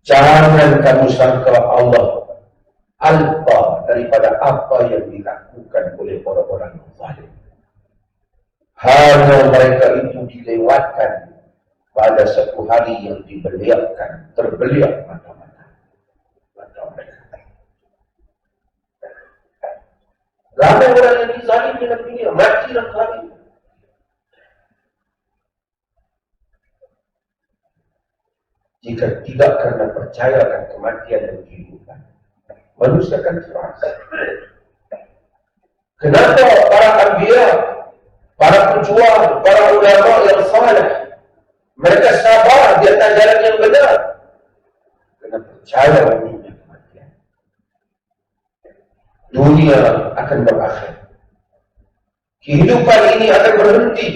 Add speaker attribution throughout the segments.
Speaker 1: Jangan kamu sangka Allah alpa daripada apa yang dilakukan oleh orang-orang yang zalim. Hanya mereka itu dilewatkan pada satu hari yang dibeliakkan, terbeliak mata-mata mereka. Ramai orang yang dizalim dalam dunia, mati dalam zalim. Jika tidak karena percaya akan kematian dan kehidupan, manusia akan terasa. Kenapa para anbiya, para pejuang, para ulama yang saleh, mereka sabar di atas jalan yang benar? Karena percaya wujudnya kematian. Dunia akan berakhir. Kehidupan ini akan berhenti.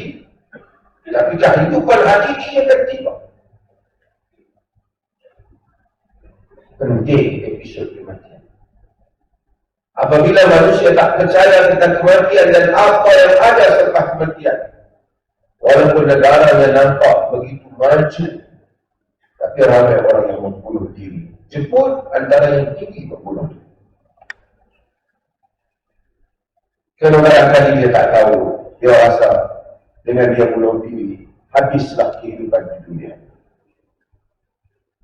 Speaker 1: Tapi kehidupan hakiki akan tiba. Penting episod kematian. Apabila manusia tak percaya tentang kematian dan apa yang ada selepas kematian, walaupun negara yang nampak begitu maju, tapi ramai orang yang membunuh diri. Jepun antara yang tinggi membunuh diri. Kerana barangkali dia tak tahu, dia rasa dengan dia bunuh diri, habislah kehidupan di dunia.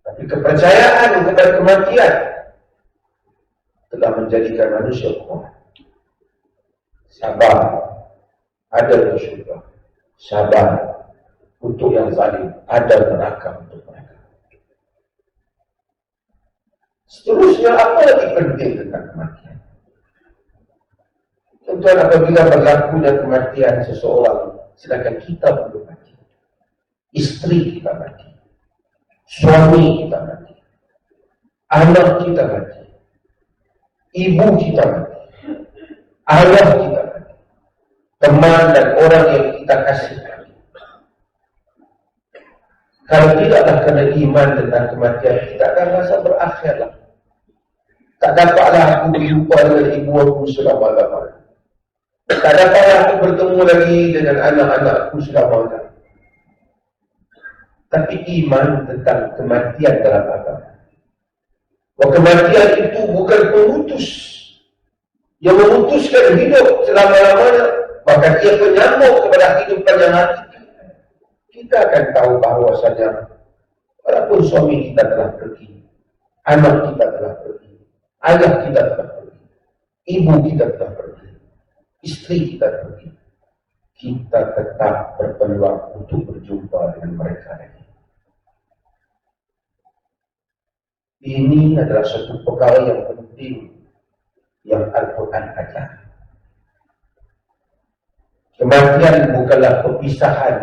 Speaker 1: Tapi kepercayaan kepada kematian telah menjadikan manusia kuat. Sabar, ada di syurga. Sabar untuk yang zalim, ada neraka untuk mereka. Seterusnya, apa lagi penting tentang kematian? Tuan-tuan, apabila berlakunya kematian seseorang, sedangkan kita belum mati, isteri kita mati, suami kita mati, anak kita mati, ibu kita mati, ayah kita mati, teman dan orang yang kita kasih mati. Kalau tidaklah kerana iman tentang kematian, kita akan rasa berakhirlah. Tak dapatlah aku berjumpa dengan ibu aku selama-lamanya. Tak dapatlah aku bertemu lagi dengan anak-anakku selama-lamanya. Tapi iman tentang kematian dalam agama. Bahawa kematian itu bukan pemutus. Yang memutuskan hidup selama-lamanya. Bahkan ia penyambung kepada kehidupan yang hakiki. Kita akan tahu bahawasanya walaupun suami kita telah pergi, anak kita telah pergi, ayah kita telah pergi, ibu kita telah pergi, isteri kita pergi, kita tetap berpeluang untuk berjumpa dengan mereka lagi. Ini adalah satu perkara yang penting yang Al-Quran ajar. Kematian bukanlah perpisahan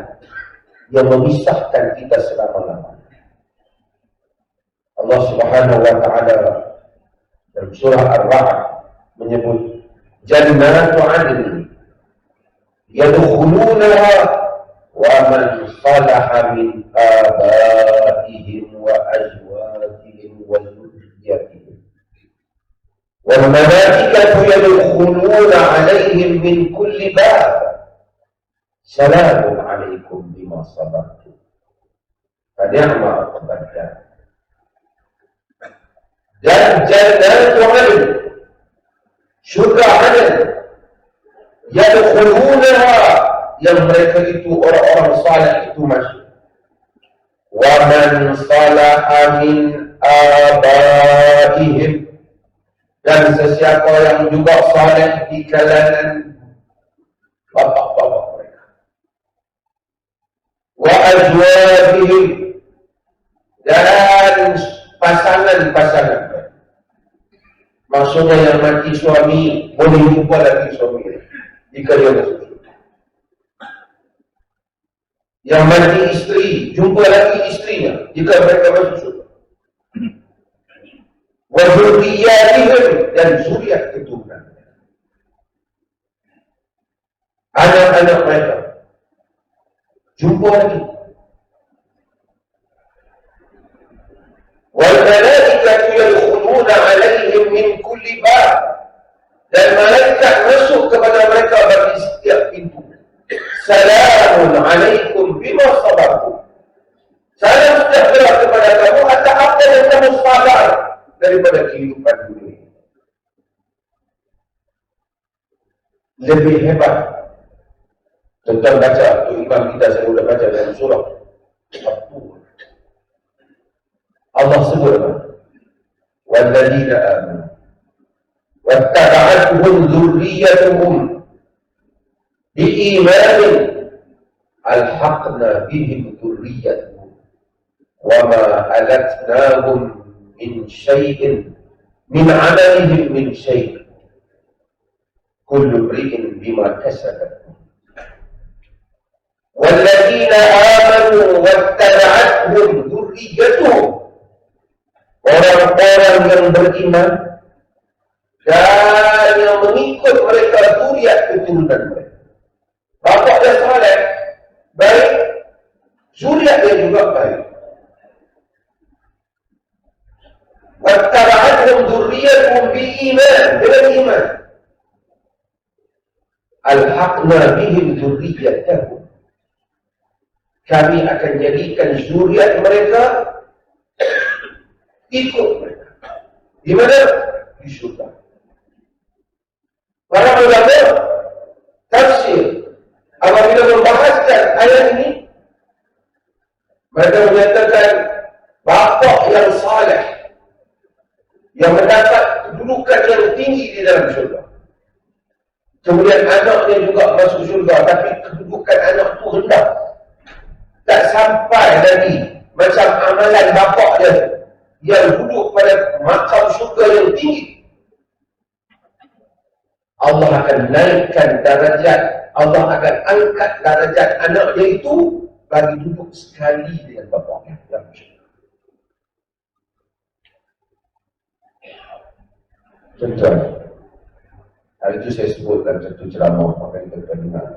Speaker 1: yang memisahkan kita selama-lamanya. Allah Subhanahu wa ta'ala dalam surah Ar-Ra'd menyebut jannatu 'adn yadkhulunaha wa man salaha min abaihim wa azwajihim wa dhurriyyatihim wal malaikatu yadkhuluna 'alaihim min kulli bab salamun 'alaikum bima sabartum fa ni'ma 'uqbad. Dan jannatu 'adn, syurga 'adn, yadkhulunaha, yang mereka itu orang-orang saleh itu masuk. Wa man salaha min abaihim, dan sesiapa yang juga saleh di kalangan bapa-bapa mereka. Wa azwajihim, dan pasangan-pasangan. Maksudnya yang mati suami boleh jumpa lagi suami jika dia masuk surga. Yang mati isteri jumpa lagi istrinya jika mereka masuk surga. Wa dzurriyyatihim, dan zuriat keturunan, anak-anak mereka jumpa lagi. Wal malaikatu yadkhuluna 'alaihim min kulli bab, dan malaikat masuk kepada mereka dari setiap pintu. Salamun 'alaikum bima sabartum, salam sejahtera kepada kamu atas apa yang kamu sadar daripada kehidupan dunia. Lebih hebat. Tentang baca, tu imam kita saya sudah baca dalam surah At-Tur. Allah sebut apa? Walladzina amanu wattaba'atuhum dzurriyyatuhum biimanin alhaqna bihim dzurriyyatuhum wama alatnahum min syai'in min 'amalihim min syai'. Kullu imri'in bima kasaba. Walladzina amanu wattaba'atuhum dzurriyyatuhum, orang-orang yang beriman dan yang mengikut mereka zuriat keturunan mereka. Bapa dia saleh, baik, zuriat dia juga baik. Wattaba'atuhum dzurriyyatuhum biiman, dengan iman. Alhaqna bihim dzurriyyatahum, kami akan jadikan zuriat mereka ikut mereka. Di mana? Di syurga. Para ulama tafsir apabila membahaskan ayat ini, mereka menyatakan bapa yang saleh yang mendapat kedudukan yang tinggi di dalam syurga. Kemudian anaknya juga masuk syurga, tapi kedudukan anak itu rendah. Tak sampai lagi macam amalan bapa dia yang duduk pada makam syurga yang tinggi. Allah akan naikkan darajat, Allah akan angkat darajat anaknya itu bagi duduk sekali dengan bapaknya dalam syurga. Tuan-tuan, hari itu saya sebut dalam satu ceramah apa yang kita dengar.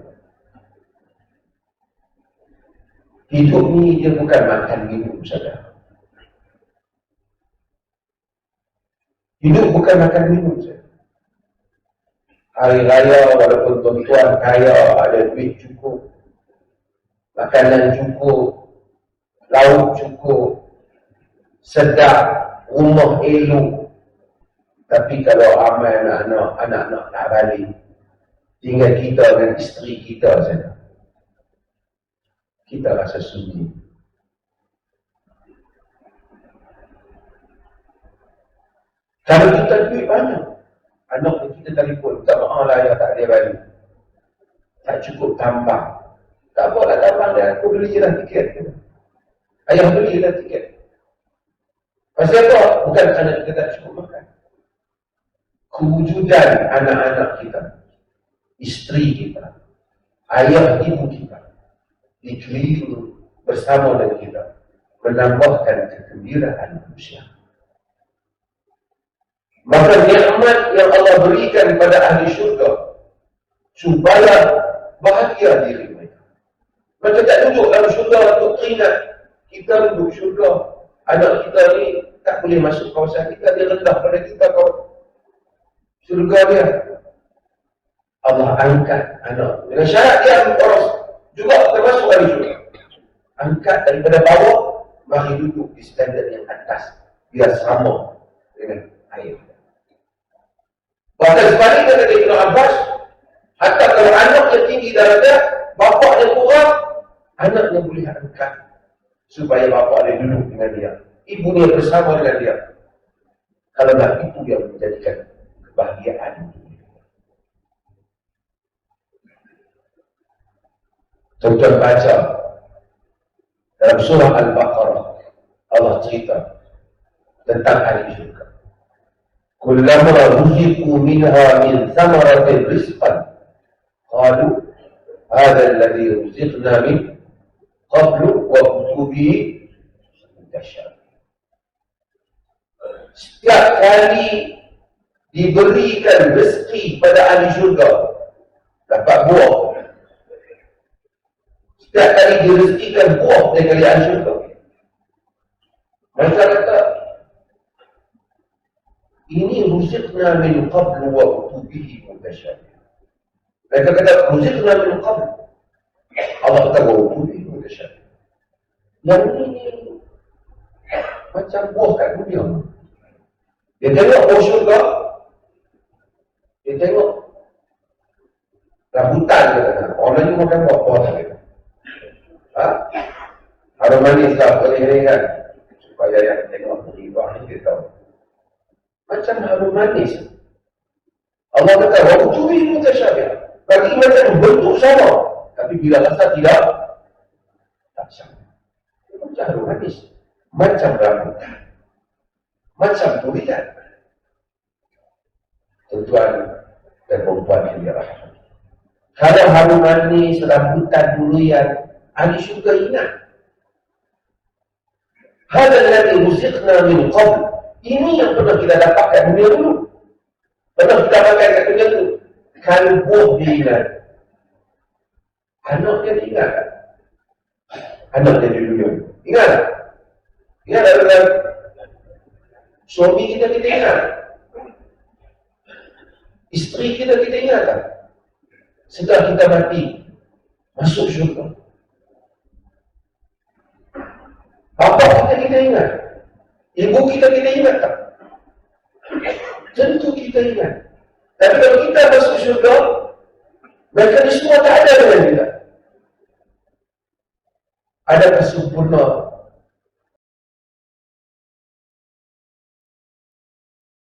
Speaker 1: Hidup ni dia bukan makan minum saja. Hidup bukan makan minum saja. Hari raya walaupun tuan-tuan kaya, ada duit cukup, makanan cukup, lauk cukup, sedap, rumah elok, tapi kalau ramai anak-anak tak balik, tinggal kita dan isteri kita saja, kita rasa sunyi. Kalau kita duit banyak, anak kita telefon, tak maaf lah, ayah tak ada balik, tak cukup tambah. Tak apa lah tambah dia, aku beli je lah tiket. Ayah beli je lah tiket. Pasal apa? Bukan kerana kita tak cukup makan. Kewujudan anak-anak kita, isteri kita, ayah ibu kita, dikelilingi bersama dengan kita, menambahkan kegembiraan manusia. Maka nikmat yang Allah berikan pada ahli syurga supaya bahagia diri mereka. Mereka tak duduk dalam syurga untuk teringat kita duduk syurga, anak kita ni tak boleh masuk kawasan kita, dia rendah pada kita kau syurga dia. Allah angkat anak dengan syarat dia poros juga termasuk ahli syurga. Angkat daripada bawah, mari duduk di standard yang atas, biar sama dengan air. Bahkan sebaliknya kata Ibn Abbas, hatta kalau anaknya tinggi darjat, bapaknya kurang, anaknya boleh angkat supaya bapak dia duduk dengan dia, ibunya bersama dengan dia. Kalau tak, itu yang menjadikan kebahagiaan. Tuan-tuan baca dalam surah Al-Baqarah, Allah cerita tentang ahli syurga. Kullama ruziqu minha min thamaratin rizqan qalu hadha alladhi ruziqna min qablu wa utubi mutasyabiha. Setiap kali diberikan rezeki pada ahli syurga, dapat buah. Setiap kali direzekikan buah dari ahli syurga, mereka kata, ini ruziqna min qablu wa utubihi mutasyabiha. Mereka kata, ruziqna min qablu. Allah kata, wa utubihi mutasyabiha. Yang ini macam buah kat dunia. Dia tengok buah syurga, dia tengok rambutan kata. Orang Melayu makan buah tak kata. Harum manis lah boleh kan. Supaya yang tengok beribah ni dia tahu. Macam harum manis. Allah kata, waktuwi mutasyabih. Bagi macam bentuk sama. Tapi bila rasa tidak, tak sama. Macam harum manis. Macam rambutan. Macam durian. Tuan dan perempuan yang dirahmati. Kalau harum manis, rambutan, durian, ahli syurga ingat. Hadal ladzi ruziqna min qabl. Ini yang pernah kita dapatkan dunia dulu. Pernah kita makan kat dunia dulu. Kalau buah dia ingat. Anak dia ingat. Anak dia di dunia. Ingat tak? Ingat tak dengan suami kita ingat? Isteri kita ingat tak? Setelah kita mati, masuk syurga. Bapa kita ingat. Ibu kita ingat tak? Tentu kita ingat. Tapi kalau kita masuk syurga, mereka ni semua tak ada dengan kita. Adakah sempurna